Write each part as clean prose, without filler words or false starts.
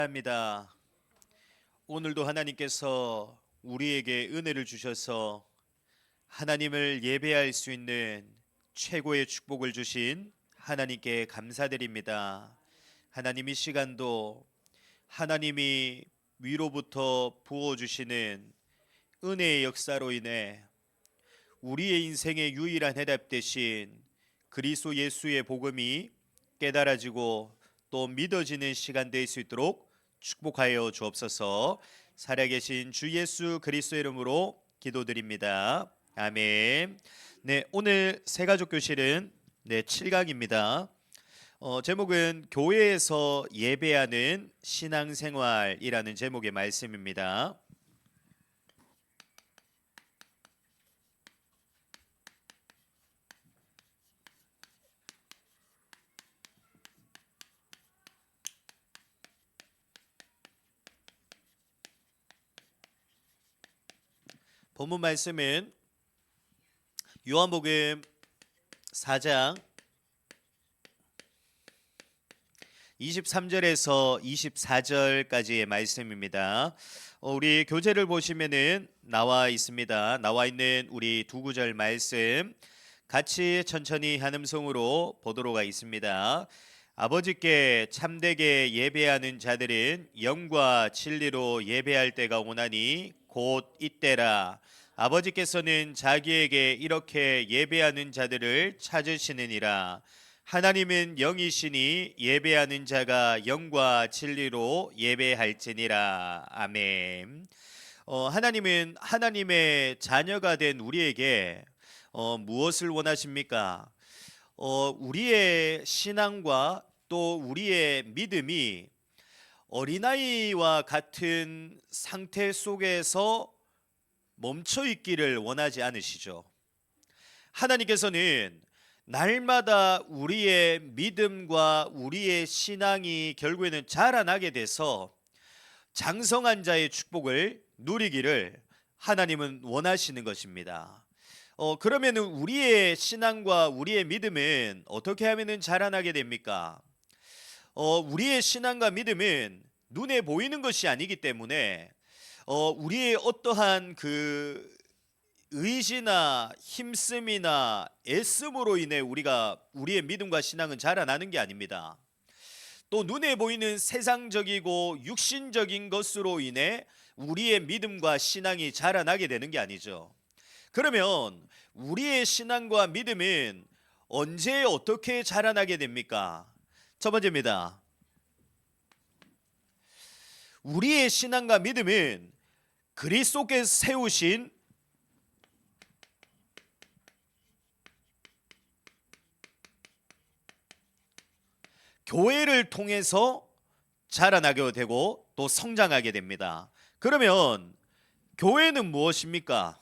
합니다. 오늘도 하나님께서 우리에게 은혜를 주셔서 하나님을 예배할 수 있는 최고의 축복을 주신 하나님께 감사드립니다. 하나님 이 시간도 하나님이 위로부터 부어주시는 은혜의 역사로 인해 우리의 인생의 유일한 해답 대신 그리스도 예수의 복음이 깨달아지고 또 믿어지는 시간 될 수 있도록 축복하여 주옵소서. 살아계신 주 예수 그리스도 이름으로 기도드립니다. 아멘. 네, 오늘 새가족 교실은 7강입니다. 제목은 교회에서 예배하는 신앙생활이라는 제목의 말씀입니다. 본문 말씀은 요한복음 4장 23절에서 24절까지의 말씀입니다. 우리 교재를 보시면은 나와 있습니다. 나와 있는 우리 두 구절 말씀 같이 천천히 한 음성으로 보도록 하겠습니다. 아버지께 참되게 예배하는 자들은 영과 진리로 예배할 때가 오나니 곧 이때라. 아버지께서는 자기에게 이렇게 예배하는 자들을 찾으시느니라. 하나님은 영이시니 예배하는 자가 영과 진리로 예배할지니라. 아멘. 하나님은 하나님의 자녀가 된 우리에게 무엇을 원하십니까? 우리의 신앙과 또 우리의 믿음이 어린아이와 같은 상태 속에서 멈춰 있기를 원하지 않으시죠. 하나님께서는 날마다 우리의 믿음과 우리의 신앙이 결국에는 자라나게 돼서 장성한 자의 축복을 누리기를 하나님은 원하시는 것입니다. 그러면 우리의 신앙과 우리의 믿음은 어떻게 하면 자라나게 됩니까? 우리의 신앙과 믿음은 눈에 보이는 것이 아니기 때문에 우리의 어떠한 그 의지나 힘씀이나 애씀으로 인해 우리의 믿음과 신앙은 자라나는 게 아닙니다. 또 눈에 보이는 세상적이고 육신적인 것으로 인해 우리의 믿음과 신앙이 자라나게 되는 게 아니죠. 그러면 우리의 신앙과 믿음은 언제 어떻게 자라나게 됩니까? 첫 번째입니다. 우리의 신앙과 믿음은 그리스도께서 세우신 교회를 통해서 자라나게 되고 또 성장하게 됩니다. 그러면 교회는 무엇입니까?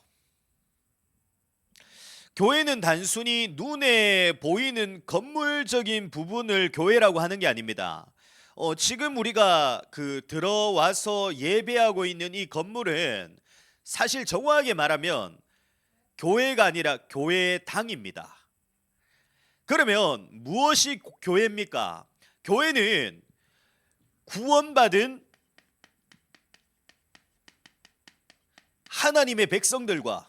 교회는 단순히 눈에 보이는 건물적인 부분을 교회라고 하는 게 아닙니다. 지금 우리가 들어와서 예배하고 있는 이 건물은 사실 정확하게 말하면 교회가 아니라 교회당입니다. 그러면 무엇이 교회입니까? 교회는 구원받은 하나님의 백성들과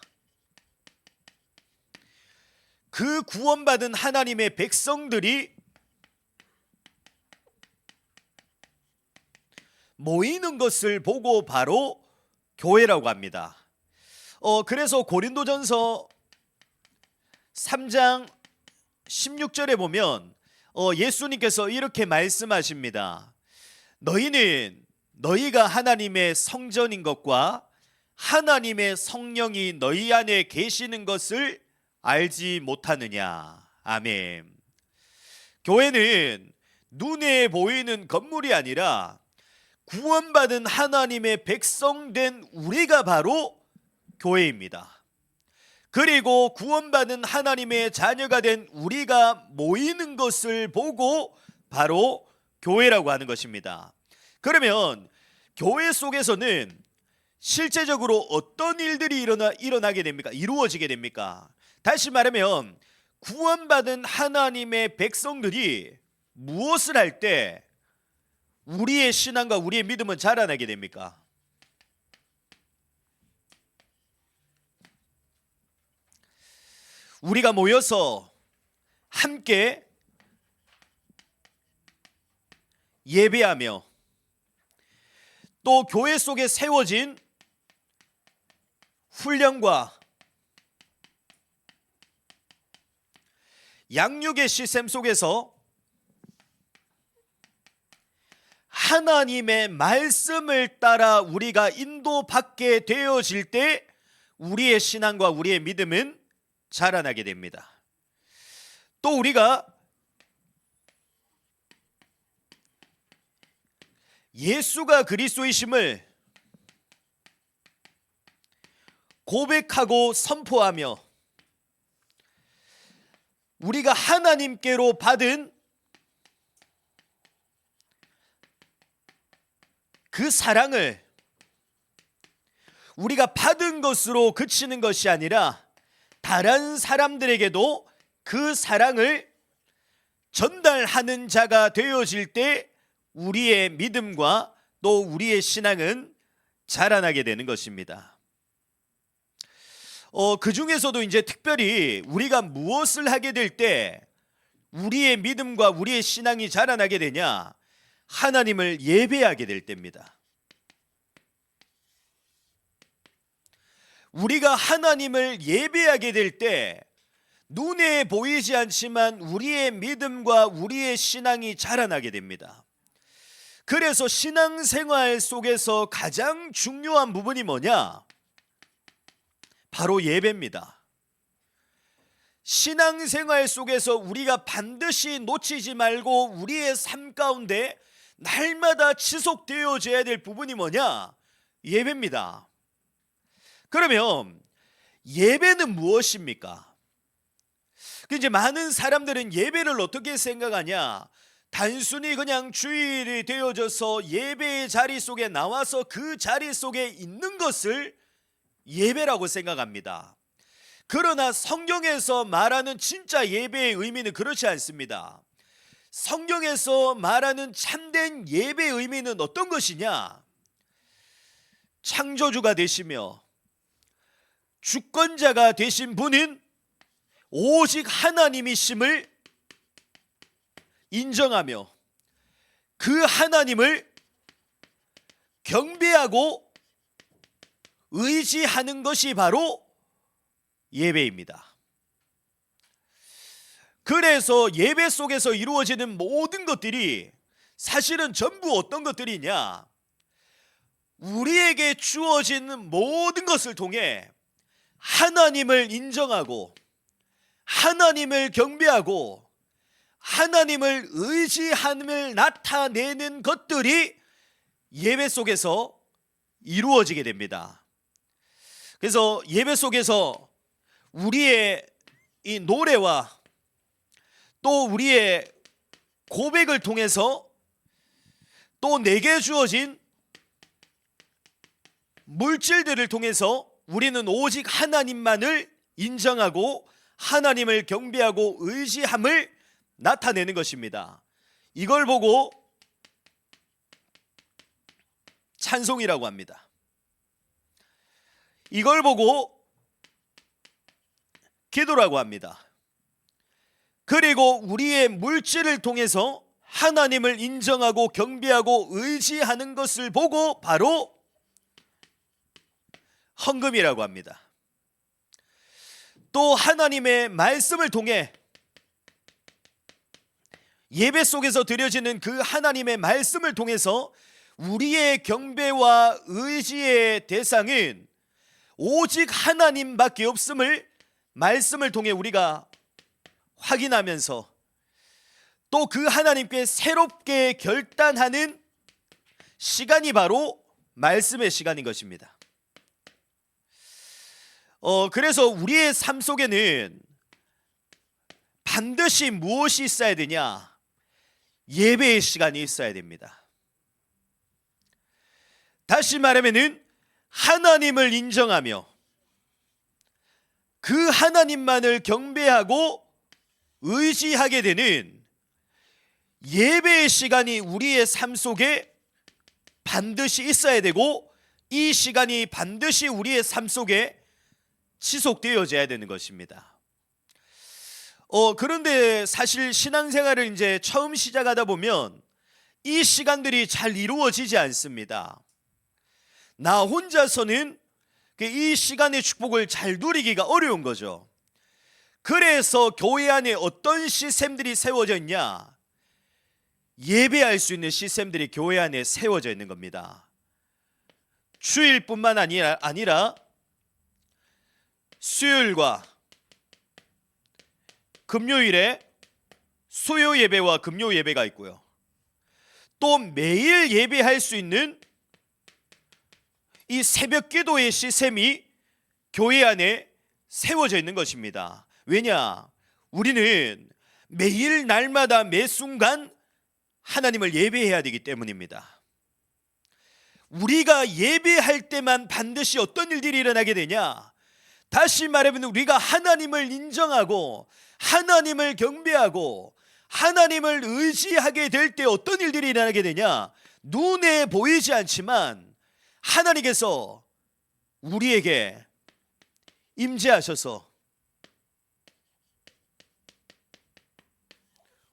그 구원받은 하나님의 백성들이 모이는 것을 보고 바로 교회라고 합니다. 그래서 고린도전서 3장 16절에 보면 예수님께서 이렇게 말씀하십니다. 너희가 하나님의 성전인 것과 하나님의 성령이 너희 안에 계시는 것을 알지 못하느냐. 아멘. 교회는 눈에 보이는 건물이 아니라 구원받은 하나님의 백성된 우리가 바로 교회입니다. 그리고 구원받은 하나님의 자녀가 된 우리가 모이는 것을 보고 바로 교회라고 하는 것입니다. 그러면 교회 속에서는 실제적으로 어떤 일들이 일어나게 됩니까? 이루어지게 됩니까? 다시 말하면 구원받은 하나님의 백성들이 무엇을 할 때 우리의 신앙과 우리의 믿음은 자라나게 됩니까? 우리가 모여서 함께 예배하며 또 교회 속에 세워진 훈련과 양육의 시스템 속에서 하나님의 말씀을 따라 우리가 인도받게 되어질 때 우리의 신앙과 우리의 믿음은 자라나게 됩니다. 또 우리가 예수가 그리스도이심을 고백하고 선포하며 우리가 하나님께로 받은 그 사랑을 우리가 받은 것으로 그치는 것이 아니라 다른 사람들에게도 그 사랑을 전달하는 자가 되어질 때 우리의 믿음과 또 우리의 신앙은 자라나게 되는 것입니다. 그 중에서도 이제 특별히 우리가 무엇을 하게 될 때 우리의 믿음과 우리의 신앙이 자라나게 되냐? 하나님을 예배하게 될 때입니다. 우리가 하나님을 예배하게 될 때 눈에 보이지 않지만 우리의 믿음과 우리의 신앙이 자라나게 됩니다. 그래서 신앙생활 속에서 가장 중요한 부분이 뭐냐? 바로 예배입니다. 신앙생활 속에서 우리가 반드시 놓치지 말고 우리의 삶 가운데 날마다 지속되어져야 될 부분이 뭐냐? 예배입니다. 그러면 예배는 무엇입니까? 이제 많은 사람들은 예배를 어떻게 생각하냐? 단순히 그냥 주일이 되어져서 예배의 자리 속에 나와서 그 자리 속에 있는 것을 예배라고 생각합니다. 그러나 성경에서 말하는 진짜 예배의 의미는 그렇지 않습니다. 성경에서 말하는 참된 예배의 의미는 어떤 것이냐? 창조주가 되시며 주권자가 되신 분은 오직 하나님이심을 인정하며 그 하나님을 경배하고 의지하는 것이 바로 예배입니다. 그래서 예배 속에서 이루어지는 모든 것들이 사실은 전부 어떤 것들이냐? 우리에게 주어진 모든 것을 통해 하나님을 인정하고 하나님을 경배하고 하나님을 의지함을 나타내는 것들이 예배 속에서 이루어지게 됩니다. 그래서 예배 속에서 우리의 이 노래와 또 우리의 고백을 통해서 또 내게 주어진 물질들을 통해서 우리는 오직 하나님만을 인정하고 하나님을 경배하고 의지함을 나타내는 것입니다. 이걸 보고 찬송이라고 합니다. 이걸 보고 기도라고 합니다. 그리고 우리의 물질을 통해서 하나님을 인정하고 경배하고 의지하는 것을 보고 바로 헌금이라고 합니다. 또 하나님의 말씀을 통해 예배 속에서 드려지는 그 하나님의 말씀을 통해서 우리의 경배와 의지의 대상은 오직 하나님밖에 없음을 말씀을 통해 우리가 확인하면서 또 그 하나님께 새롭게 결단하는 시간이 바로 말씀의 시간인 것입니다. 그래서 우리의 삶 속에는 반드시 무엇이 있어야 되냐? 예배의 시간이 있어야 됩니다. 다시 말하면은 하나님을 인정하며 그 하나님만을 경배하고 의지하게 되는 예배의 시간이 우리의 삶 속에 반드시 있어야 되고 이 시간이 반드시 우리의 삶 속에 지속되어져야 되는 것입니다. 그런데 사실 신앙생활을 이제 처음 시작하다 보면 이 시간들이 잘 이루어지지 않습니다. 나 혼자서는 이 시간의 축복을 잘 누리기가 어려운 거죠. 그래서 교회 안에 어떤 시스템들이 세워져 있냐? 예배할 수 있는 시스템들이 교회 안에 세워져 있는 겁니다. 주일뿐만 아니라 수요일과 금요일에 수요 예배와 금요 예배가 있고요. 또 매일 예배할 수 있는 이 새벽 기도의 시스템이 교회 안에 세워져 있는 것입니다. 왜냐? 우리는 매일 날마다 매 순간 하나님을 예배해야 되기 때문입니다. 우리가 예배할 때만 반드시 어떤 일들이 일어나게 되냐? 다시 말하면 우리가 하나님을 인정하고 하나님을 경배하고 하나님을 의지하게 될 때 어떤 일들이 일어나게 되냐? 눈에 보이지 않지만 하나님께서 우리에게 임재하셔서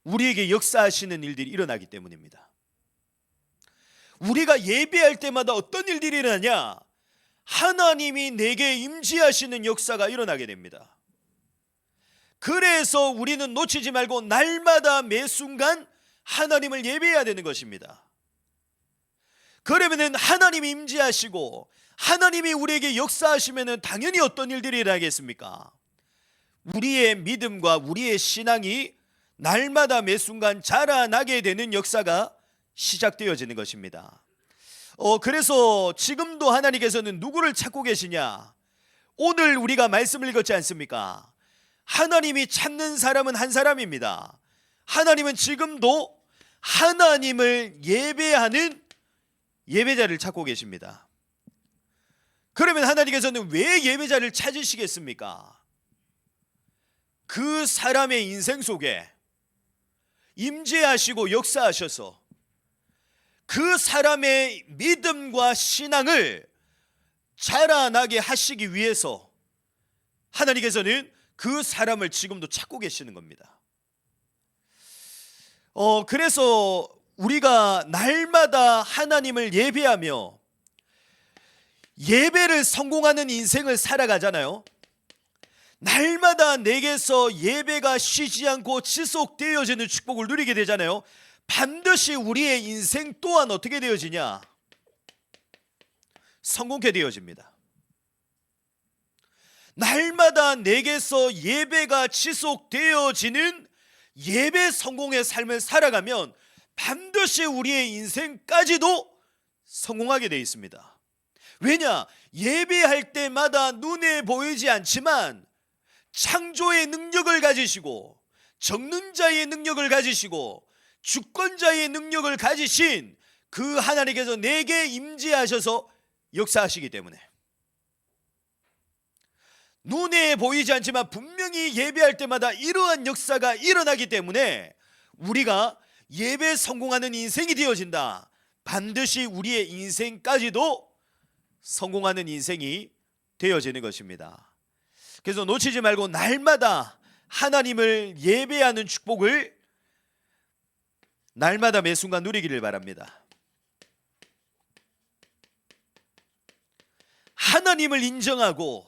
우리에게 역사하시는 일들이 일어나기 때문입니다. 우리가 예배할 때마다 어떤 일들이 일어나냐? 하나님이 내게 임재하시는 역사가 일어나게 됩니다. 그래서 우리는 놓치지 말고 날마다 매 순간 하나님을 예배해야 되는 것입니다. 그러면은 하나님이 임재하시고 하나님이 우리에게 역사하시면은 당연히 어떤 일들이 일어나겠습니까? 우리의 믿음과 우리의 신앙이 날마다 매 순간 자라나게 되는 역사가 시작되어지는 것입니다. 그래서 지금도 하나님께서는 누구를 찾고 계시냐? 오늘 우리가 말씀을 읽었지 않습니까? 하나님이 찾는 사람은 한 사람입니다. 하나님은 지금도 하나님을 예배하는 예배자를 찾고 계십니다. 그러면 하나님께서는 왜 예배자를 찾으시겠습니까? 그 사람의 인생 속에 임재하시고 역사하셔서 그 사람의 믿음과 신앙을 자라나게 하시기 위해서 하나님께서는 그 사람을 지금도 찾고 계시는 겁니다. 그래서 우리가 날마다 하나님을 예배하며 예배를 성공하는 인생을 살아가잖아요. 날마다 내게서 예배가 쉬지 않고 지속되어지는 축복을 누리게 되잖아요. 반드시 우리의 인생 또한 어떻게 되어지냐? 성공케 되어집니다. 날마다 내게서 예배가 지속되어지는 예배 성공의 삶을 살아가면 반드시 우리의 인생까지도 성공하게 되어 있습니다. 왜냐? 예배할 때마다 눈에 보이지 않지만 창조의 능력을 가지시고 적는 자의 능력을 가지시고 주권자의 능력을 가지신 그 하나님께서 내게 임재하셔서 역사하시기 때문에 눈에 보이지 않지만 분명히 예배할 때마다 이러한 역사가 일어나기 때문에 우리가 예배 성공하는 인생이 되어진다. 반드시 우리의 인생까지도 성공하는 인생이 되어지는 것입니다. 그래서 놓치지 말고 날마다 하나님을 예배하는 축복을 날마다 매 순간 누리기를 바랍니다. 하나님을 인정하고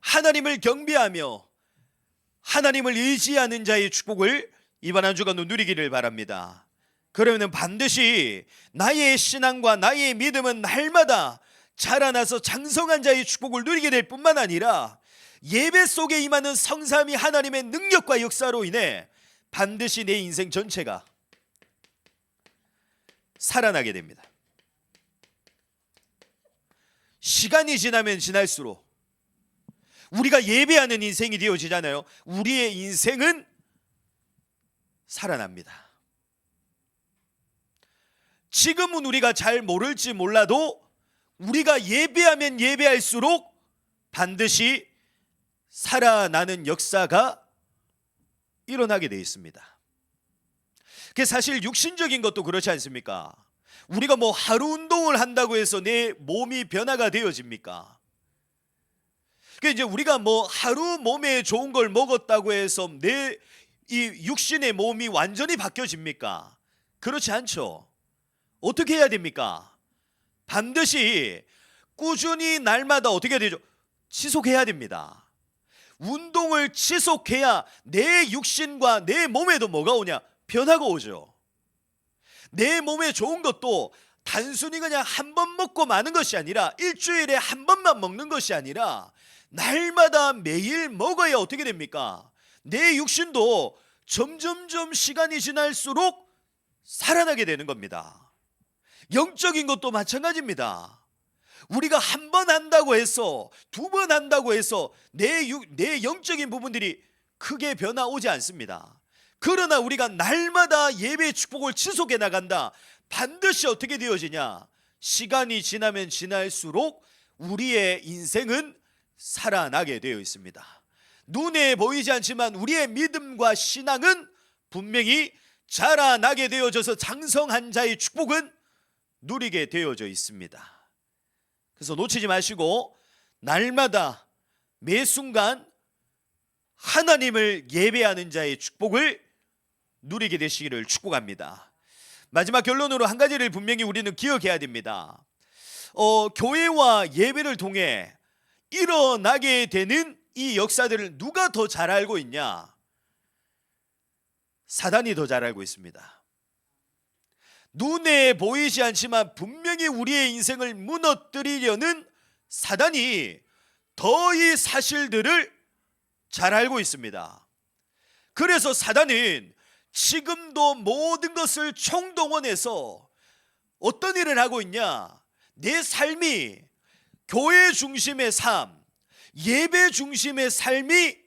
하나님을 경배하며 하나님을 의지하는 자의 축복을 이번 한 주간도 누리기를 바랍니다. 그러면 반드시 나의 신앙과 나의 믿음은 날마다 자라나서 장성한 자의 축복을 누리게 될 뿐만 아니라 예배 속에 임하는 성삼위 하나님의 능력과 역사로 인해 반드시 내 인생 전체가 살아나게 됩니다. 시간이 지나면 지날수록 우리가 예배하는 인생이 되어지잖아요. 우리의 인생은 살아납니다. 지금은 우리가 잘 모를지 몰라도 우리가 예배하면 예배할수록 반드시 살아나는 역사가 일어나게 되어 있습니다. 그게 사실 육신적인 것도 그렇지 않습니까? 우리가 뭐 하루 운동을 한다고 해서 내 몸이 변화가 되어집니까? 그러니까 이제 우리가 뭐 하루 몸에 좋은 걸 먹었다고 해서 내 이 육신의 몸이 완전히 바뀌어집니까? 그렇지 않죠. 어떻게 해야 됩니까? 반드시 꾸준히 날마다 어떻게 해야 되죠? 지속해야 됩니다. 운동을 지속해야 내 육신과 내 몸에도 뭐가 오냐? 변화가 오죠. 내 몸에 좋은 것도 단순히 그냥 한 번 먹고 마는 것이 아니라, 일주일에 한 번만 먹는 것이 아니라 날마다 매일 먹어야 어떻게 됩니까? 내 육신도 점점점 시간이 지날수록 살아나게 되는 겁니다. 영적인 것도 마찬가지입니다. 우리가 한 번 한다고 해서, 두 번 한다고 해서 내 영적인 부분들이 크게 변화 오지 않습니다. 그러나 우리가 날마다 예배의 축복을 지속해 나간다. 반드시 어떻게 되어지냐? 시간이 지나면 지날수록 우리의 인생은 살아나게 되어 있습니다. 눈에 보이지 않지만 우리의 믿음과 신앙은 분명히 자라나게 되어져서 장성한 자의 축복은 누리게 되어져 있습니다. 그래서 놓치지 마시고 날마다 매 순간 하나님을 예배하는 자의 축복을 누리게 되시기를 축복합니다. 마지막 결론으로 한 가지를 분명히 우리는 기억해야 됩니다. 교회와 예배를 통해 일어나게 되는 이 역사들을 누가 더 잘 알고 있냐? 사단이 더 잘 알고 있습니다. 눈에 보이지 않지만 분명히 우리의 인생을 무너뜨리려는 사단이 더 이 사실들을 잘 알고 있습니다. 그래서 사단은 지금도 모든 것을 총동원해서 어떤 일을 하고 있냐? 내 삶이 교회 중심의 삶, 예배 중심의 삶이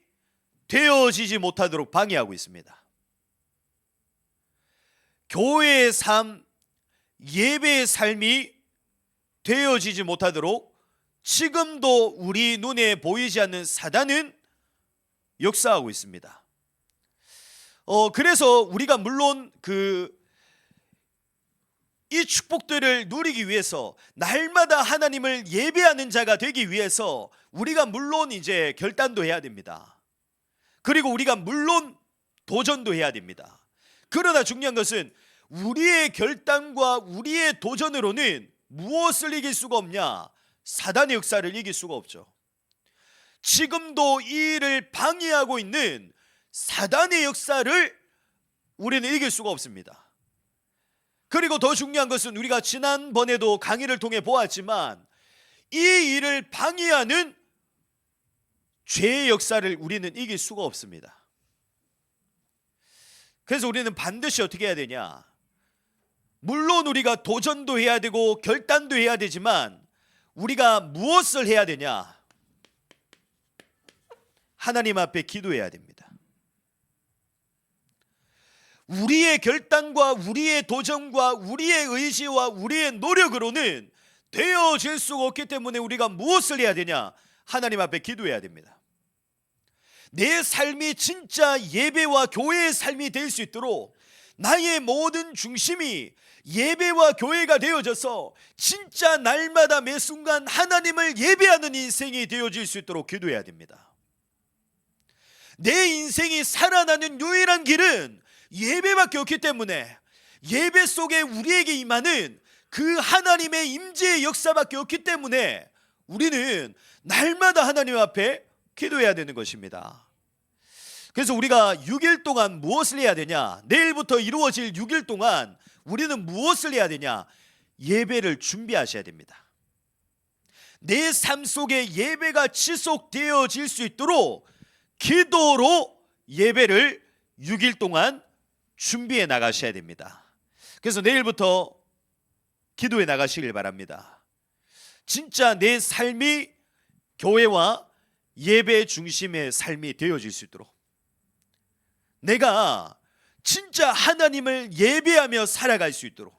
되어지지 못하도록 방해하고 있습니다. 교회의 삶, 예배의 삶이 되어지지 못하도록 지금도 우리 눈에 보이지 않는 사단은 역사하고 있습니다. 그래서 우리가 물론 이 축복들을 누리기 위해서 날마다 하나님을 예배하는 자가 되기 위해서 우리가 물론 이제 결단도 해야 됩니다. 그리고 우리가 물론 도전도 해야 됩니다. 그러나 중요한 것은 우리의 결단과 우리의 도전으로는 무엇을 이길 수가 없냐? 사단의 역사를 이길 수가 없죠. 지금도 이 일을 방해하고 있는 사단의 역사를 우리는 이길 수가 없습니다. 그리고 더 중요한 것은 우리가 지난번에도 강의를 통해 보았지만 이 일을 방해하는 죄의 역사를 우리는 이길 수가 없습니다. 그래서 우리는 반드시 어떻게 해야 되냐? 물론 우리가 도전도 해야 되고 결단도 해야 되지만 우리가 무엇을 해야 되냐? 하나님 앞에 기도해야 됩니다. 우리의 결단과 우리의 도전과 우리의 의지와 우리의 노력으로는 되어질 수가 없기 때문에 우리가 무엇을 해야 되냐? 하나님 앞에 기도해야 됩니다. 내 삶이 진짜 예배와 교회의 삶이 될 수 있도록 나의 모든 중심이 예배와 교회가 되어져서 진짜 날마다 매 순간 하나님을 예배하는 인생이 되어질 수 있도록 기도해야 됩니다. 내 인생이 살아나는 유일한 길은 예배밖에 없기 때문에 예배 속에 우리에게 임하는 그 하나님의 임재의 역사밖에 없기 때문에 우리는 날마다 하나님 앞에 기도해야 되는 것입니다. 그래서 우리가 6일 동안 무엇을 해야 되냐? 내일부터 이루어질 6일 동안 우리는 무엇을 해야 되냐? 예배를 준비하셔야 됩니다. 내 삶 속에 예배가 지속되어질 수 있도록 기도로 예배를 6일 동안 준비해 나가셔야 됩니다. 그래서 내일부터 기도해 나가시길 바랍니다. 진짜 내 삶이 교회와 예배 중심의 삶이 되어질 수 있도록 내가 진짜 하나님을 예배하며 살아갈 수 있도록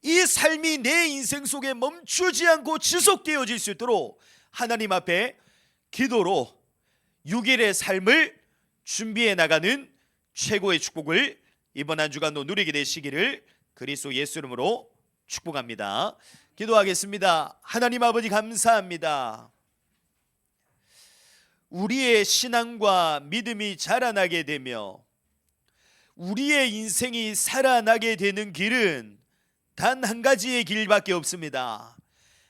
이 삶이 내 인생 속에 멈추지 않고 지속되어질 수 있도록 하나님 앞에 기도로 6일의 삶을 준비해 나가는 최고의 축복을 이번 한 주간도 누리게 되시기를 그리스도 예수 이름으로 축복합니다. 기도하겠습니다. 하나님 아버지 감사합니다. 우리의 신앙과 믿음이 자라나게 되며 우리의 인생이 살아나게 되는 길은 단 한 가지의 길밖에 없습니다.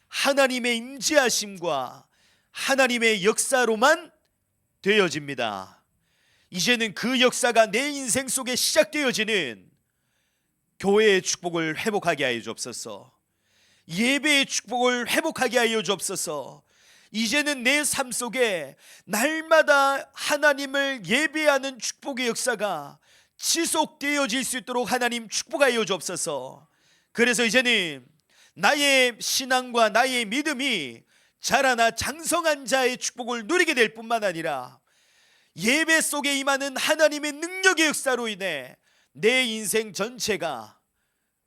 하나님의 임재하심과 하나님의 역사로만 되어집니다. 이제는 그 역사가 내 인생 속에 시작되어지는 교회의 축복을 회복하게 하여 주옵소서. 예배의 축복을 회복하게 하여 주옵소서. 이제는 내 삶 속에 날마다 하나님을 예배하는 축복의 역사가 지속되어질 수 있도록 하나님 축복하여 주옵소서. 그래서 이제는 나의 신앙과 나의 믿음이 자라나 장성한 자의 축복을 누리게 될 뿐만 아니라 예배 속에 임하는 하나님의 능력의 역사로 인해 내 인생 전체가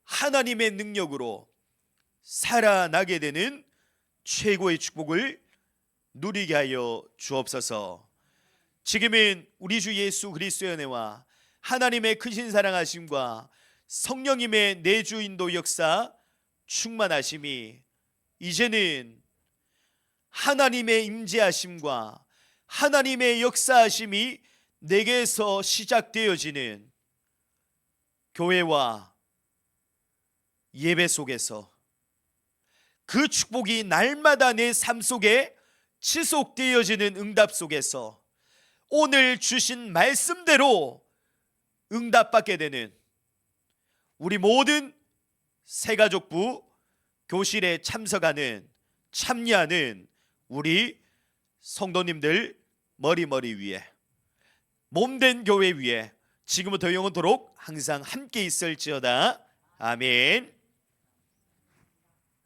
하나님의 능력으로 살아나게 되는 최고의 축복을 누리게 하여 주옵소서. 지금은 우리 주 예수 그리스도의 은혜와 하나님의 크신 사랑하심과 성령님의 내주 인도 역사 충만하심이 이제는 하나님의 임재하심과 하나님의 역사하심이 내게서 시작되어지는 교회와 예배 속에서 그 축복이 날마다 내 삶 속에 지속되어지는 응답 속에서 오늘 주신 말씀대로 응답받게 되는 우리 모든 새가족부 교실에 참석하는 참여하는 우리 성도님들 머리 위에 몸된 교회 위에 지금부터 영원토록 항상 함께 있을지어다. 아멘.